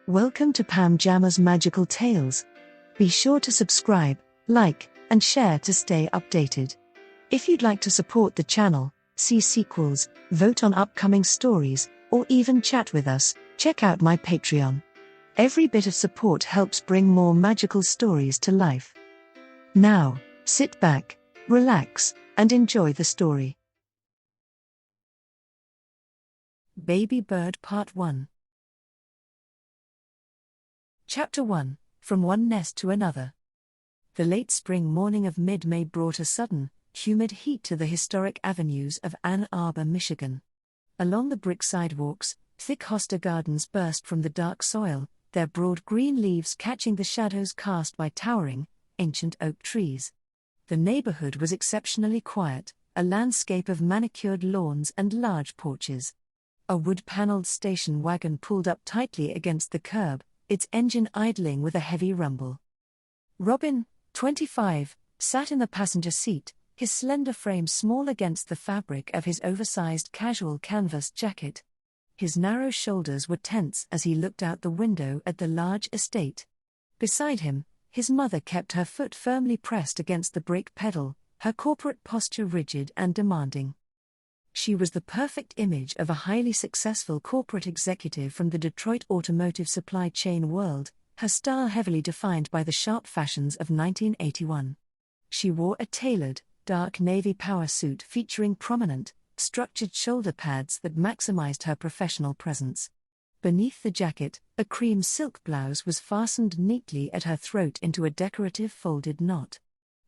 Welcome to Pam Jammer's Magical Tales. Be sure to subscribe, like, and share to stay updated. If you'd like to support the channel, see sequels, vote on upcoming stories, or even chat with us, check out my Patreon. Every bit of support helps bring more magical stories to life. Now, sit back, relax, and enjoy the story. Baby Bird Part 1. Chapter 1, From One Nest to Another. The late spring morning of mid-May brought a sudden, humid heat to the historic avenues of Ann Arbor, Michigan. Along the brick sidewalks, thick hosta gardens burst from the dark soil, their broad green leaves catching the shadows cast by towering, ancient oak trees. The neighborhood was exceptionally quiet, a landscape of manicured lawns and large porches. A wood-paneled station wagon pulled up tightly against the curb, its engine idling with a heavy rumble. Robin, 25, sat in the passenger seat, his slender frame small against the fabric of his oversized casual canvas jacket. His narrow shoulders were tense as he looked out the window at the large estate. Beside him, his mother kept her foot firmly pressed against the brake pedal, her corporate posture rigid and demanding. She was the perfect image of a highly successful corporate executive from the Detroit automotive supply chain world, her style heavily defined by the sharp fashions of 1981. She wore a tailored, dark navy power suit featuring prominent, structured shoulder pads that maximized her professional presence. Beneath the jacket, a cream silk blouse was fastened neatly at her throat into a decorative folded knot.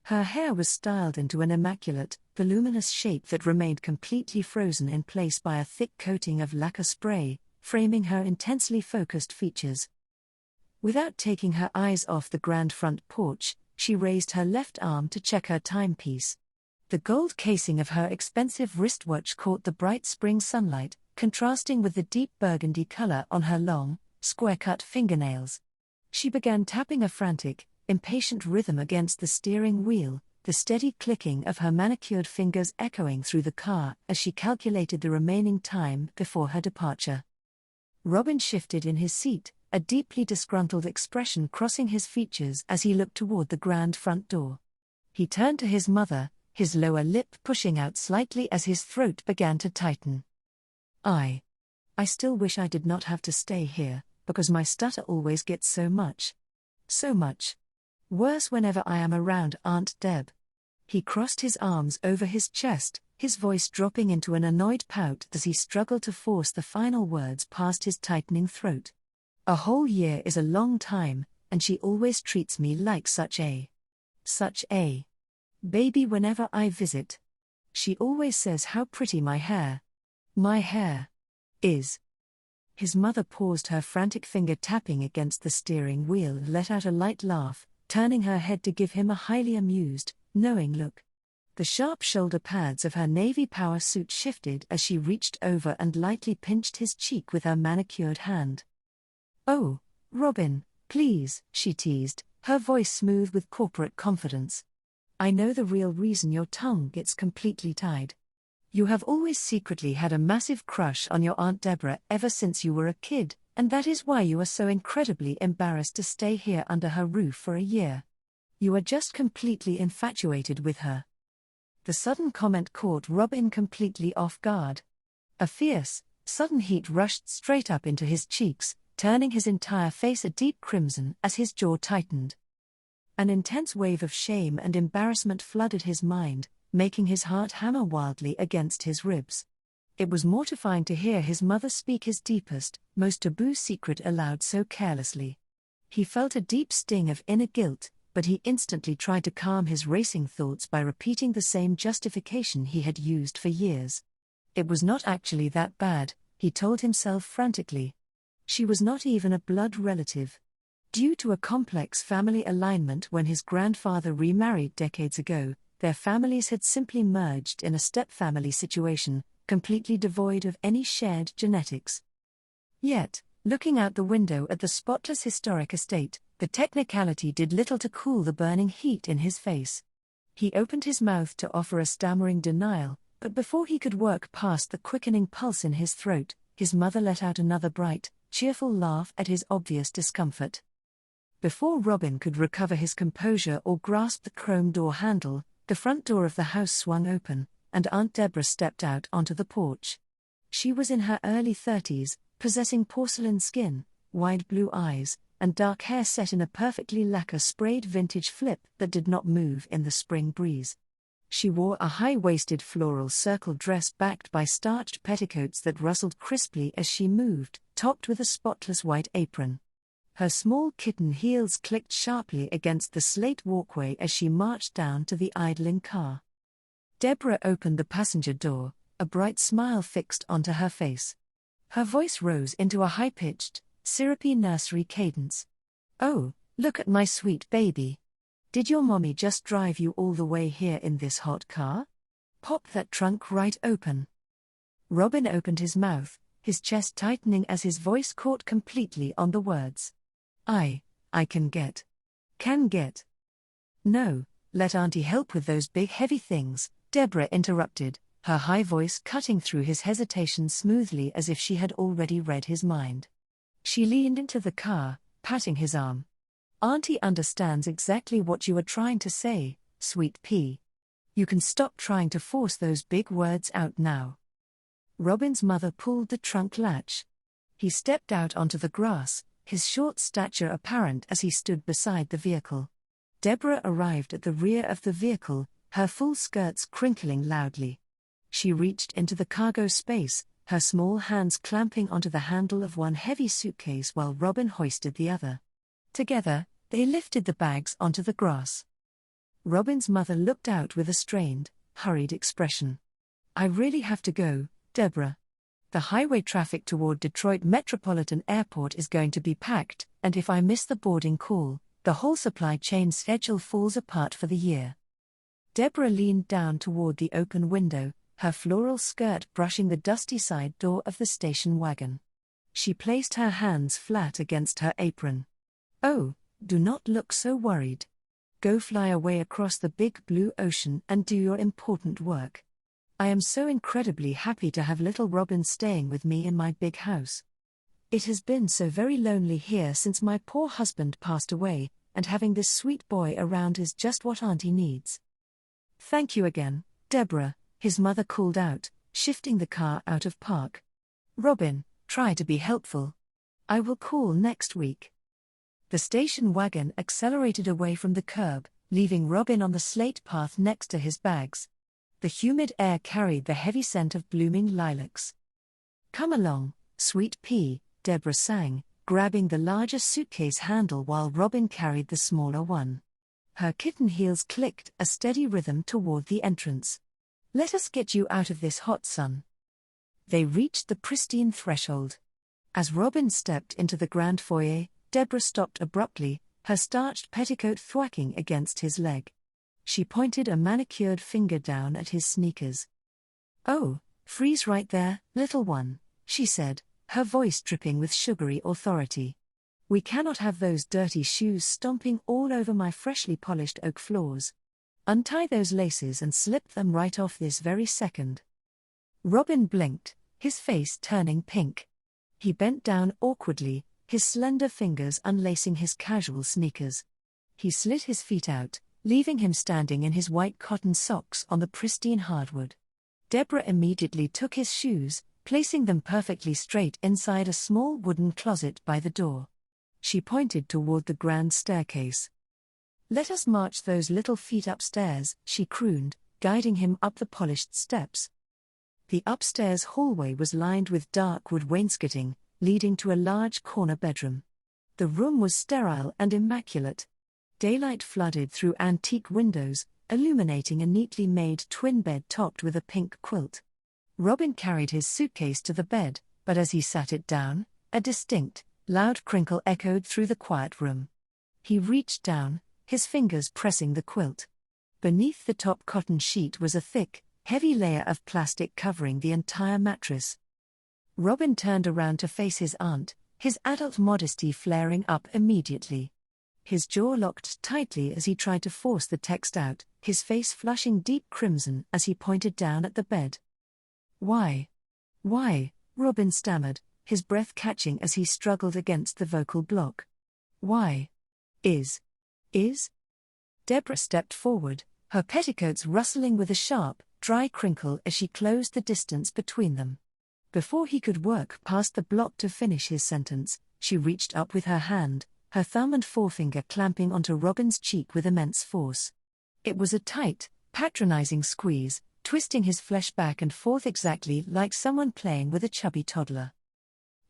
Her hair was styled into an immaculate, voluminous shape that remained completely frozen in place by a thick coating of lacquer spray, framing her intensely focused features. Without taking her eyes off the grand front porch, she raised her left arm to check her timepiece. The gold casing of her expensive wristwatch caught the bright spring sunlight, contrasting with the deep burgundy color on her long, square-cut fingernails. She began tapping a frantic, impatient rhythm against the steering wheel, the steady clicking of her manicured fingers echoing through the car as she calculated the remaining time before her departure. Robin shifted in his seat, a deeply disgruntled expression crossing his features as he looked toward the grand front door. He turned to his mother, his lower lip pushing out slightly as his throat began to tighten. I still wish I did not have to stay here, because my stutter always gets so much worse whenever I am around Aunt Deb. He crossed his arms over his chest, his voice dropping into an annoyed pout as he struggled to force the final words past his tightening throat. A whole year is a long time, and she always treats me like such a baby whenever I visit. She always says how pretty my hair is. His mother paused, her frantic finger tapping against the steering wheel, and let out a light laugh, turning her head to give him a highly amused, knowing look. The sharp shoulder pads of her navy power suit shifted as she reached over and lightly pinched his cheek with her manicured hand. "Oh, Robin, please," she teased, her voice smooth with corporate confidence. "I know the real reason your tongue gets completely tied. You have always secretly had a massive crush on your Aunt Deborah ever since you were a kid, and that is why you are so incredibly embarrassed to stay here under her roof for a year. You are just completely infatuated with her." The sudden comment caught Robin completely off guard. A fierce, sudden heat rushed straight up into his cheeks, turning his entire face a deep crimson as his jaw tightened. An intense wave of shame and embarrassment flooded his mind, making his heart hammer wildly against his ribs. It was mortifying to hear his mother speak his deepest, most taboo secret aloud so carelessly. He felt a deep sting of inner guilt, but he instantly tried to calm his racing thoughts by repeating the same justification he had used for years. It was not actually that bad, he told himself frantically. She was not even a blood relative. Due to a complex family alignment when his grandfather remarried decades ago, their families had simply merged in a stepfamily situation, completely devoid of any shared genetics. Yet, looking out the window at the spotless historic estate, the technicality did little to cool the burning heat in his face. He opened his mouth to offer a stammering denial, but before he could work past the quickening pulse in his throat, his mother let out another bright, cheerful laugh at his obvious discomfort. Before Robin could recover his composure or grasp the chrome door handle, the front door of the house swung open, and Aunt Deborah stepped out onto the porch. She was in her early 30s, possessing porcelain skin, wide blue eyes, and dark hair set in a perfectly lacquer-sprayed vintage flip that did not move in the spring breeze. She wore a high-waisted floral circle dress backed by starched petticoats that rustled crisply as she moved, topped with a spotless white apron. Her small kitten heels clicked sharply against the slate walkway as she marched down to the idling car. Deborah opened the passenger door, a bright smile fixed onto her face. Her voice rose into a high-pitched, syrupy nursery cadence. "Oh, look at my sweet baby. Did your mommy just drive you all the way here in this hot car? Pop that trunk right open." Robin opened his mouth, his chest tightening as his voice caught completely on the words. I can get. No, let Auntie help with those big heavy things," Deborah interrupted, her high voice cutting through his hesitation smoothly as if she had already read his mind. She leaned into the car, patting his arm. "Auntie understands exactly what you are trying to say, sweet pea. You can stop trying to force those big words out now." Robin's mother pulled the trunk latch. He stepped out onto the grass, his short stature apparent as he stood beside the vehicle. Deborah arrived at the rear of the vehicle, her full skirts crinkling loudly. She reached into the cargo space, her small hands clamping onto the handle of one heavy suitcase while Robin hoisted the other. Together, they lifted the bags onto the grass. Robin's mother looked out with a strained, hurried expression. "I really have to go, Deborah. The highway traffic toward Detroit Metropolitan Airport is going to be packed, and if I miss the boarding call, the whole supply chain schedule falls apart for the year." Deborah leaned down toward the open window, her floral skirt brushing the dusty side door of the station wagon. She placed her hands flat against her apron. "Oh, do not look so worried. Go fly away across the big blue ocean and do your important work. I am so incredibly happy to have little Robin staying with me in my big house. It has been so very lonely here since my poor husband passed away, and having this sweet boy around is just what Auntie needs." "Thank you again, Deborah," his mother called out, shifting the car out of park. "Robin, try to be helpful. I will call next week." The station wagon accelerated away from the curb, leaving Robin on the slate path next to his bags. The humid air carried the heavy scent of blooming lilacs. "Come along, sweet pea," Deborah sang, grabbing the larger suitcase handle while Robin carried the smaller one. Her kitten heels clicked a steady rhythm toward the entrance. "Let us get you out of this hot sun." They reached the pristine threshold. As Robin stepped into the grand foyer, Deborah stopped abruptly, her starched petticoat thwacking against his leg. She pointed a manicured finger down at his sneakers. "Oh, freeze right there, little one," she said, her voice dripping with sugary authority. "We cannot have those dirty shoes stomping all over my freshly polished oak floors. Untie those laces and slip them right off this very second." Robin blinked, his face turning pink. He bent down awkwardly, his slender fingers unlacing his casual sneakers. He slid his feet out, leaving him standing in his white cotton socks on the pristine hardwood. Deborah immediately took his shoes, placing them perfectly straight inside a small wooden closet by the door. She pointed toward the grand staircase. "Let us march those little feet upstairs," she crooned, guiding him up the polished steps. The upstairs hallway was lined with dark wood wainscoting, leading to a large corner bedroom. The room was sterile and immaculate. Daylight flooded through antique windows, illuminating a neatly made twin bed topped with a pink quilt. Robin carried his suitcase to the bed, but as he sat it down, a distinct, loud crinkle echoed through the quiet room. He reached down, his fingers pressing the quilt. Beneath the top cotton sheet was a thick, heavy layer of plastic covering the entire mattress. Robin turned around to face his aunt, his adult modesty flaring up immediately. His jaw locked tightly as he tried to force the text out, his face flushing deep crimson as he pointed down at the bed. Why, Robin stammered, his breath catching as he struggled against the vocal block. Why? Is? Deborah stepped forward, her petticoats rustling with a sharp, dry crinkle as she closed the distance between them. Before he could work past the block to finish his sentence, she reached up with her hand, her thumb and forefinger clamping onto Robin's cheek with immense force. It was a tight, patronizing squeeze, twisting his flesh back and forth exactly like someone playing with a chubby toddler.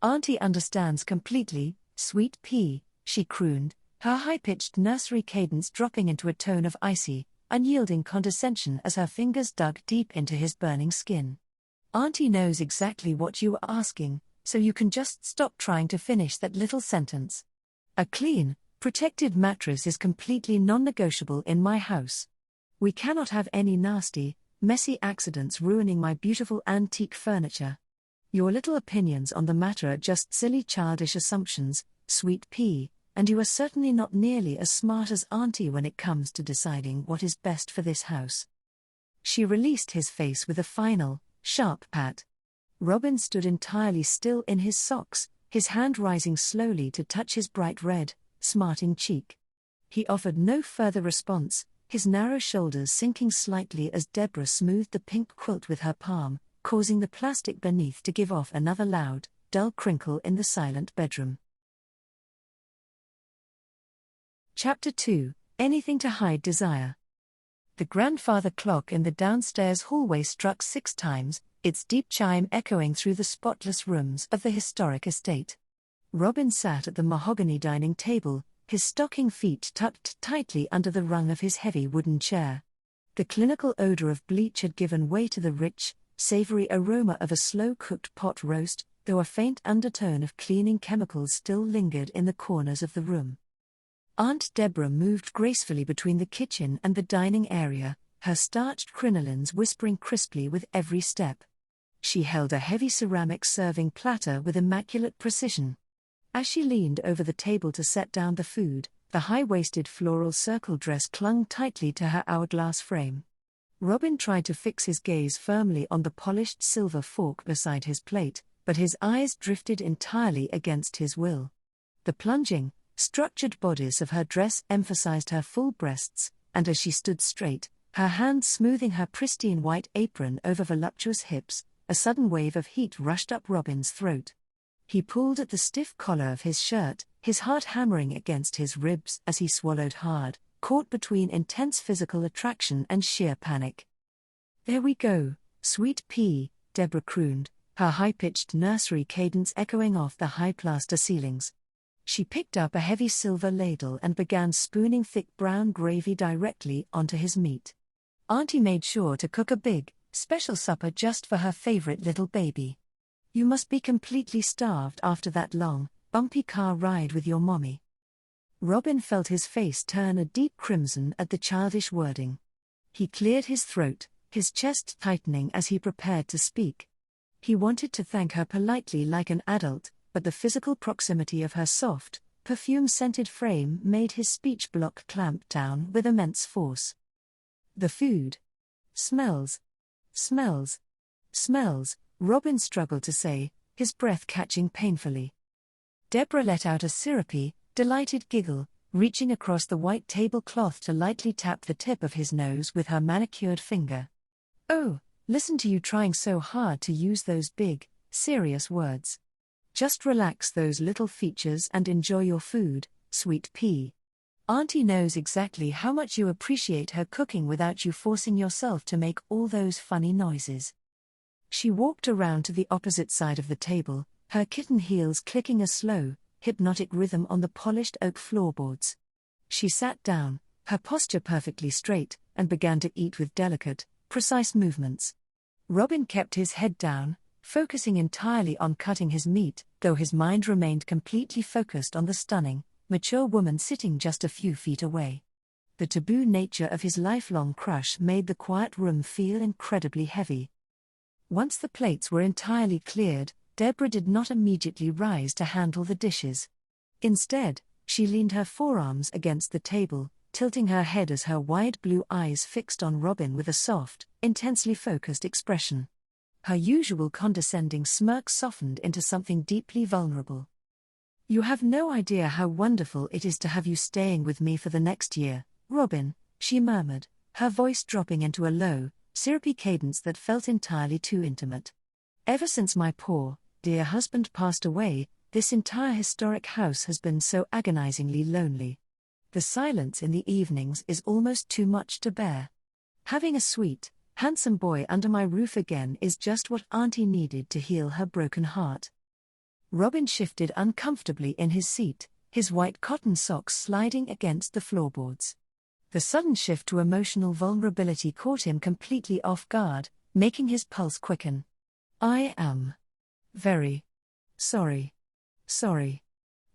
"Auntie understands completely, sweet pea," she crooned, her high-pitched nursery cadence dropping into a tone of icy, unyielding condescension as her fingers dug deep into his burning skin. "Auntie knows exactly what you are asking, so you can just stop trying to finish that little sentence. A clean, protected mattress is completely non-negotiable in my house. We cannot have any nasty, messy accidents ruining my beautiful antique furniture. Your little opinions on the matter are just silly childish assumptions, sweet pea, and you are certainly not nearly as smart as Auntie when it comes to deciding what is best for this house." She released his face with a final, sharp pat. Robin stood entirely still in his socks, his hand rising slowly to touch his bright red, smarting cheek. He offered no further response, his narrow shoulders sinking slightly as Deborah smoothed the pink quilt with her palm, causing the plastic beneath to give off another loud, dull crinkle in the silent bedroom. Chapter 2: Anything to Hide Desire. The grandfather clock in the downstairs hallway struck 6 times, its deep chime echoing through the spotless rooms of the historic estate. Robin sat at the mahogany dining table, his stocking feet tucked tightly under the rung of his heavy wooden chair. The clinical odor of bleach had given way to the rich, savory aroma of a slow-cooked pot roast, though a faint undertone of cleaning chemicals still lingered in the corners of the room. Aunt Deborah moved gracefully between the kitchen and the dining area, her starched crinolines whispering crisply with every step. She held a heavy ceramic serving platter with immaculate precision. As she leaned over the table to set down the food, the high-waisted floral circle dress clung tightly to her hourglass frame. Robin tried to fix his gaze firmly on the polished silver fork beside his plate, but his eyes drifted entirely against his will. The plunging, structured bodice of her dress emphasized her full breasts, and as she stood straight, her hand smoothing her pristine white apron over voluptuous hips, a sudden wave of heat rushed up Robin's throat. He pulled at the stiff collar of his shirt, his heart hammering against his ribs as he swallowed hard, caught between intense physical attraction and sheer panic. "There we go, sweet pea," Deborah crooned, her high-pitched nursery cadence echoing off the high plaster ceilings. She picked up a heavy silver ladle and began spooning thick brown gravy directly onto his meat. "Auntie made sure to cook a big, special supper just for her favorite little baby. You must be completely starved after that long, bumpy car ride with your mommy." Robin felt his face turn a deep crimson at the childish wording. He cleared his throat, his chest tightening as he prepared to speak. He wanted to thank her politely like an adult, but the physical proximity of her soft, perfume-scented frame made his speech block clamp down with immense force. "The food. Smells. Smells. Smells," Robin struggled to say, his breath catching painfully. Deborah let out a syrupy, delighted giggle, reaching across the white tablecloth to lightly tap the tip of his nose with her manicured finger. "Oh, listen to you trying so hard to use those big, serious words. Just relax those little features and enjoy your food, sweet pea. Auntie knows exactly how much you appreciate her cooking without you forcing yourself to make all those funny noises." She walked around to the opposite side of the table, her kitten heels clicking a slow, hypnotic rhythm on the polished oak floorboards. She sat down, her posture perfectly straight, and began to eat with delicate, precise movements. Robin kept his head down, focusing entirely on cutting his meat, though his mind remained completely focused on the stunning, mature woman sitting just a few feet away. The taboo nature of his lifelong crush made the quiet room feel incredibly heavy. Once the plates were entirely cleared, Deborah did not immediately rise to handle the dishes. Instead, she leaned her forearms against the table, tilting her head as her wide blue eyes fixed on Robin with a soft, intensely focused expression. Her usual condescending smirk softened into something deeply vulnerable. "You have no idea how wonderful it is to have you staying with me for the next year, Robin," she murmured, her voice dropping into a low, syrupy cadence that felt entirely too intimate. "Ever since my poor, dear husband passed away, this entire historic house has been so agonizingly lonely. The silence in the evenings is almost too much to bear. Having a sweet, handsome boy under my roof again is just what Auntie needed to heal her broken heart." Robin shifted uncomfortably in his seat, his white cotton socks sliding against the floorboards. The sudden shift to emotional vulnerability caught him completely off guard, making his pulse quicken. "I am very sorry. Sorry.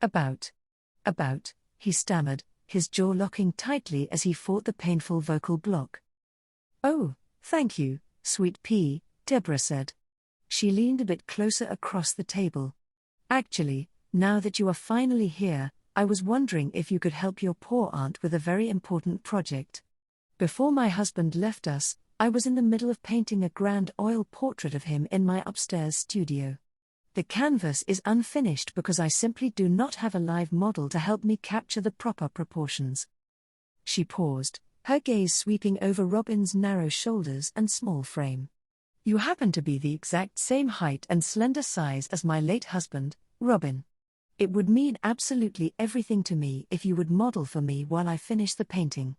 About, he stammered, his jaw locking tightly as he fought the painful vocal block. "Oh, thank you, sweet pea," Deborah said. She leaned a bit closer across the table. "Actually, now that you are finally here, I was wondering if you could help your poor aunt with a very important project. Before my husband left us, I was in the middle of painting a grand oil portrait of him in my upstairs studio. The canvas is unfinished because I simply do not have a live model to help me capture the proper proportions." She paused, her gaze sweeping over Robin's narrow shoulders and small frame. "You happen to be the exact same height and slender size as my late husband, Robin. It would mean absolutely everything to me if you would model for me while I finish the painting."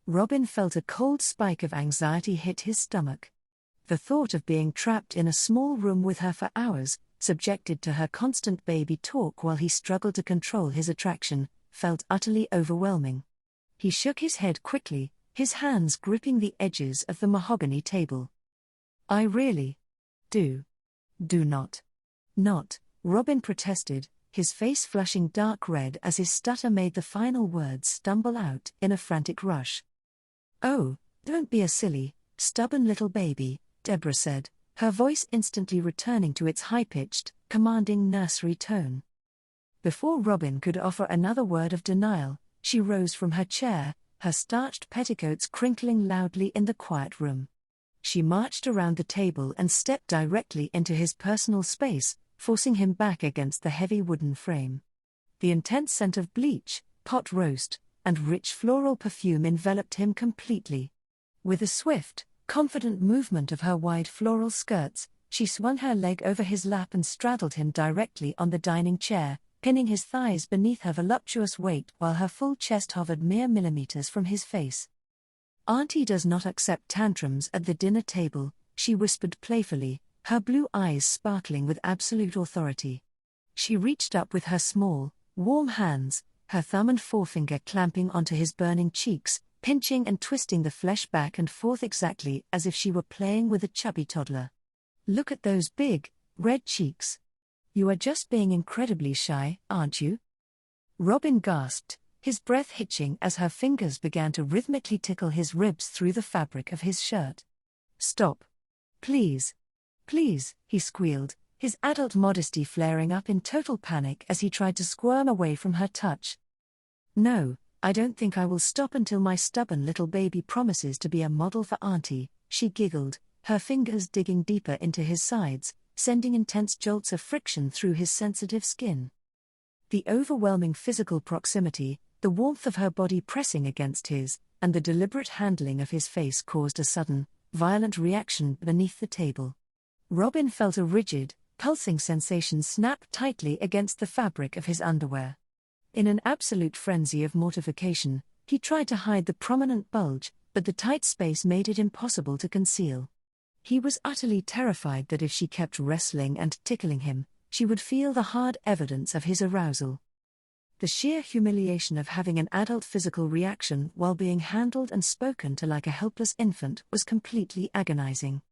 Robin felt a cold spike of anxiety hit his stomach. The thought of being trapped in a small room with her for hours, subjected to her constant baby talk while he struggled to control his attraction, felt utterly overwhelming. He shook his head quickly, his hands gripping the edges of the mahogany table. "I really do not," Robin protested, his face flushing dark red as his stutter made the final words stumble out in a frantic rush. "Oh, don't be a silly, stubborn little baby," Deborah said, her voice instantly returning to its high-pitched, commanding nursery tone. Before Robin could offer another word of denial, she rose from her chair, her starched petticoats crinkling loudly in the quiet room. She marched around the table and stepped directly into his personal space, forcing him back against the heavy wooden frame. The intense scent of bleach, pot roast, and rich floral perfume enveloped him completely. With a swift, confident movement of her wide floral skirts, she swung her leg over his lap and straddled him directly on the dining chair, pinning his thighs beneath her voluptuous weight while her full chest hovered mere millimeters from his face. "Auntie does not accept tantrums at the dinner table," she whispered playfully, her blue eyes sparkling with absolute authority. She reached up with her small, warm hands, her thumb and forefinger clamping onto his burning cheeks, pinching and twisting the flesh back and forth exactly as if she were playing with a chubby toddler. "Look at those big, red cheeks. You are just being incredibly shy, aren't you?" Robin gasped, his breath hitching as her fingers began to rhythmically tickle his ribs through the fabric of his shirt. "Stop. Please. Please," he squealed, his adult modesty flaring up in total panic as he tried to squirm away from her touch. "No, I don't think I will stop until my stubborn little baby promises to be a model for Auntie," she giggled, her fingers digging deeper into his sides, sending intense jolts of friction through his sensitive skin. The overwhelming physical proximity, the warmth of her body pressing against his, and the deliberate handling of his face caused a sudden, violent reaction beneath the table. Robin felt a rigid, pulsing sensation snap tightly against the fabric of his underwear. In an absolute frenzy of mortification, he tried to hide the prominent bulge, but the tight space made it impossible to conceal. He was utterly terrified that if she kept wrestling and tickling him, she would feel the hard evidence of his arousal. The sheer humiliation of having an adult physical reaction while being handled and spoken to like a helpless infant was completely agonizing.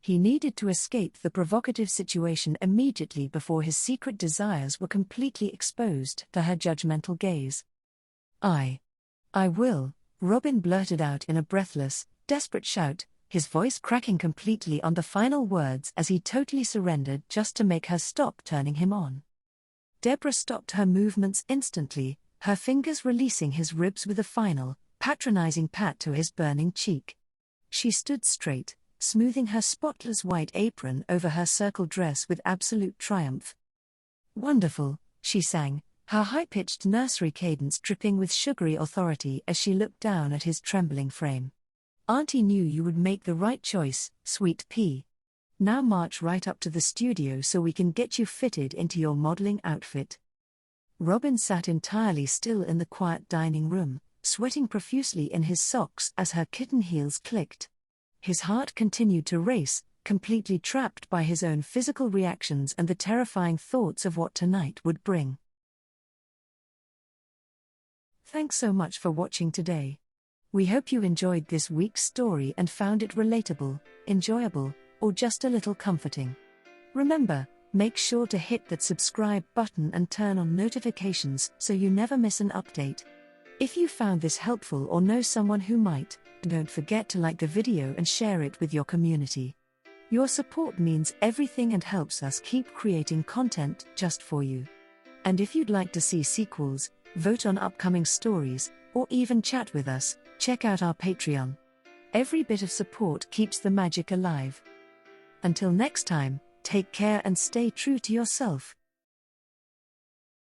He needed to escape the provocative situation immediately before his secret desires were completely exposed to her judgmental gaze. I will," Robin blurted out in a breathless, desperate shout, his voice cracking completely on the final words as he totally surrendered just to make her stop turning him on. Deborah stopped her movements instantly, her fingers releasing his ribs with a final, patronizing pat to his burning cheek. She stood straight, smoothing her spotless white apron over her circle dress with absolute triumph. "Wonderful," she sang, her high-pitched nursery cadence dripping with sugary authority as she looked down at his trembling frame. "Auntie knew you would make the right choice, sweet pea. Now march right up to the studio so we can get you fitted into your modeling outfit." Robin sat entirely still in the quiet dining room, sweating profusely in his socks as her kitten heels clicked. His heart continued to race, completely trapped by his own physical reactions and the terrifying thoughts of what tonight would bring. Thanks so much for watching today. We hope you enjoyed this week's story and found it relatable, enjoyable, or just a little comforting. Remember, make sure to hit that subscribe button and turn on notifications so you never miss an update. If you found this helpful or know someone who might, don't forget to like the video and share it with your community. Your support means everything and helps us keep creating content just for you. And if you'd like to see sequels, vote on upcoming stories, or even chat with us, check out our Patreon. Every bit of support keeps the magic alive. Until next time, take care and stay true to yourself.